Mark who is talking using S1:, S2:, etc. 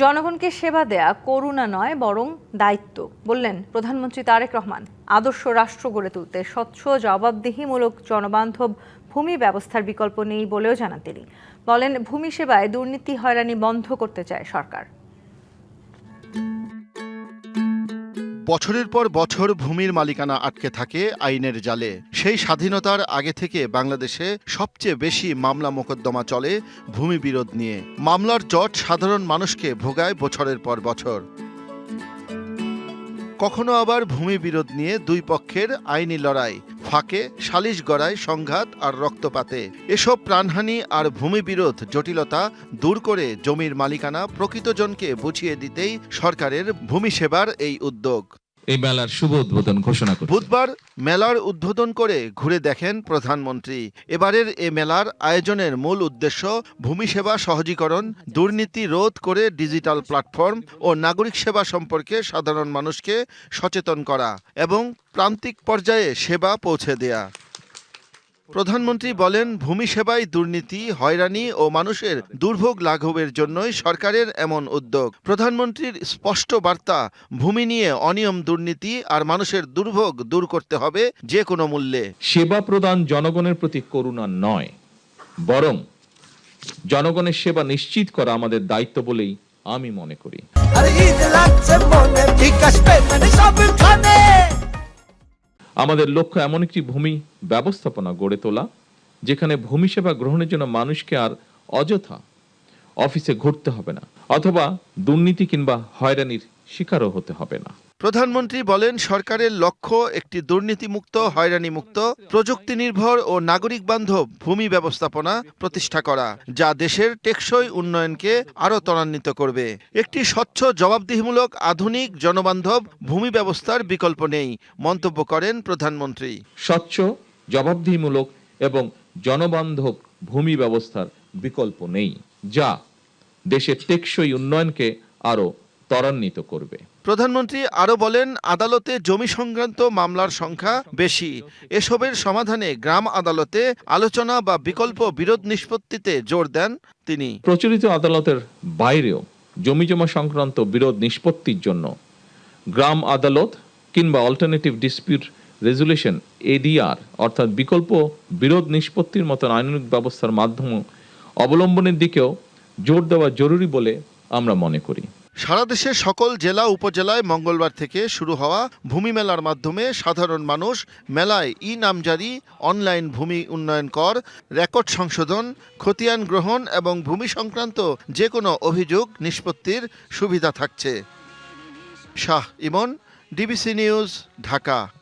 S1: জনগণকে সেবা দেয়া করুণা নয় বরং দায়িত্ব বললেন প্রধানমন্ত্রী তারেক রহমান। আদর্শ রাষ্ট্র গড়ে তুলতে স্বচ্ছ জবাবদিহিমূলক জনবান্ধব ভূমি ব্যবস্থার বিকল্প নেই বলেও জানান তিনি। বলেন, ভূমি সেবায় দুর্নীতি হয়রানি বন্ধ করতে চায় সরকার।
S2: বছরের পর বছর ভূমির মালিকানা আটকে থাকে আইনের জালে। সেই স্বাধীনতার আগে থেকে বাংলাদেশে সবচেয়ে বেশি মামলা মোকদ্দমা চলে ভূমি বিরোধ নিয়ে। মামলার জট সাধারণ মানুষকে ভোগায় বছরের পর বছর। কখনো আবার ভূমি বিরোধ নিয়ে দুই পক্ষের আইনি লড়াই, ফাঁকে সালিশ গড়ায়, সংঘাত আর রক্তপাতে। এসব প্রাণহানি আর ভূমি বিরোধ জটিলতা দূর করে জমির মালিকানা প্রকৃতজনকে বুঝিয়ে দিতেই সরকারের ভূমি সেবার এই উদ্যোগ।
S3: এই মেলার শুভ উদ্বোধন ঘোষণা করে
S2: বুধবার মেলার উদ্বোধন করে ঘুরে দেখেন প্রধানমন্ত্রী। এবারের এ মেলার আয়োজনের মূল উদ্দেশ্য ভূমি সেবা সহজীকরণ, দুর্নীতি রোধ করে ডিজিটাল প্ল্যাটফর্ম ও নাগরিক সেবা সম্পর্কে সাধারণ মানুষকে সচেতন করা এবং প্রান্তিক পর্যায়ে সেবা পৌঁছে দেয়া। প্রধানমন্ত্রী বলেন, ভূমি সেবায় দুর্নীতি, হয়রানি ও মানুষের দুর্ভোগ লাঘবের জন্যই সরকারের এমন উদ্যোগ। প্রধানমন্ত্রীর স্পষ্ট বার্তা, ভূমি নিয়ে অনিয়ম, দুর্নীতি আর মানুষের দুর্ভোগ দূর করতে হবে যে কোনো মূল্যে।
S3: সেবা প্রদান জনগণের প্রতি করুণা নয়, বরং জনগণের সেবা নিশ্চিত করা আমাদের দায়িত্ব বলেই আমি মনে করি। আমাদের লক্ষ্য এমন একটি ভূমি ব্যবস্থাপনা গড়ে তোলা যেখানে ভূমি সেবা গ্রহণের জন্য মানুষকে আর অযথা অফিসে ঘুরতে হবে না, অথবা দুর্নীতি কিংবা হয়রানির শিকারও হতে হবে না।
S2: প্রধানমন্ত্রী বলেন, সরকারের লক্ষ্য একটি দুর্নীতিমুক্ত, হয়রানিমুক্ত, প্রযুক্তি নির্ভর ও নাগরিক বান্ধব ভূমি ব্যবস্থাপনা প্রতিষ্ঠা করা, যা দেশের টেকসই উন্নয়নকে আরও ত্বরান্বিত করবে। একটি স্বচ্ছ, জবাবদিহিমূলক, আধুনিক, জনবান্ধব ভূমি ব্যবস্থার বিকল্প নেই মন্তব্য করেন প্রধানমন্ত্রী।
S3: স্বচ্ছ, জবাবদিহিমূলক এবং জনবান্ধব ভূমি ব্যবস্থার বিকল্প নেই, যা দেশের টেকসই উন্নয়নকে আরও ত্বরান্বিত করবে।
S2: প্রধানমন্ত্রী আরও বলেন, আদালতে জমি সংক্রান্ত মামলার সংখ্যা বেশি। এসবের সমাধানে গ্রাম আদালতে আলোচনা বা বিকল্প বিরোধ নিষ্পত্তিতে জোর দেন তিনি।
S3: প্রচলিত আদালতের বাইরেও জমিজমা সংক্রান্ত বিরোধ নিষ্পত্তির জন্য গ্রাম আদালত কিংবা অল্টারনেটিভ ডিসপিউট রেজুলেশন এডিআর অর্থাৎ বিকল্প বিরোধ নিষ্পত্তির মতন আইনানুগ ব্যবস্থার মাধ্যম অবলম্বনের দিকেও জোর দেওয়া জরুরি বলে আমরা মনে করি।
S2: সারা দেশের সকল জেলা উপজেলায় মঙ্গলবার থেকে শুরু হওয়া ভূমি মেলার মাধ্যমে সাধারণ মানুষ মেলায় নামজারি, অনলাইন ভূমি উন্নয়ন কর, রেকর্ড সংশোধন, খতিয়ান গ্রহণ এবং ভূমি সংক্রান্ত যে কোনো অভিযোগ নিষ্পত্তির সুবিধা থাকছে। শাহ ইমন, ডিবিসি নিউজ, ঢাকা।